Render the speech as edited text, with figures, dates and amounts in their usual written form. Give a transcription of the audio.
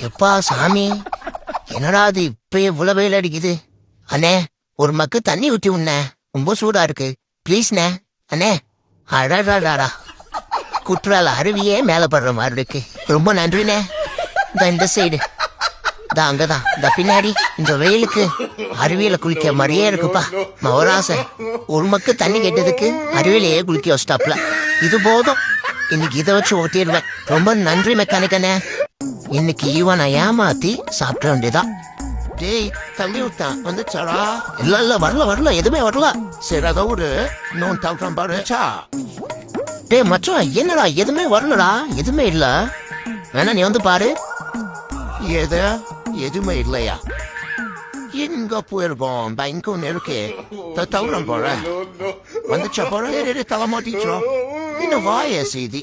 எப்பா சாமி, என்னடா அது இப்ப இவ்வளவு வெயில் அடிக்குது? அண்ணே, ஒரு மக்கு தண்ணி ஊத்தி உண்ண, ரொம்ப சூடா இருக்கு. ப்ளீஸ்ண்ணே. அண்ணே, அடாடாடாடா, குற்றால அருவியே மேல படுற மாதிரி இருக்கு. ரொம்ப நன்றிண்ணே. இந்த சைடு அங்கதான் இந்த பின்னாடி இந்த வெயிலுக்கு அருவியில குளிக்க மாதிரியே இருக்குப்பா. ஒரு ஆசை, ஒரு மக்கு தண்ணி கேட்டதுக்கு அருவியிலேயே குளிக்க வச்சிட்டாப்ல. இது போதும், இன்னைக்கு இதை வச்சு ஓட்டிடுவேன். ரொம்ப நன்றி மெக்கானிக்கண்ணே. இன்னைக்கு ஈவனை ஏமாத்தி சாப்பிட வேண்டியதான். டேய், தள்ளி விட்டான் வந்துச்சாடா? இல்ல வரல எதுவுமே வரல. சரி, அதை ஒரு இன்னும் தவிர பாருச்சா. டேய் மச்சான், என்னடா எதுவுமே வரலடா? எதுவுமே இல்ல. வேணா நீ வந்து பாரு. எதுவுமே இல்லையா? எங்க போயிருக்கோம்? இங்க ஒண்ணு இருக்கு, தவிர போறேன். வந்துச்சா போற? தலை மாட்டிச்சோம். இன்னும் வாய செய்தி.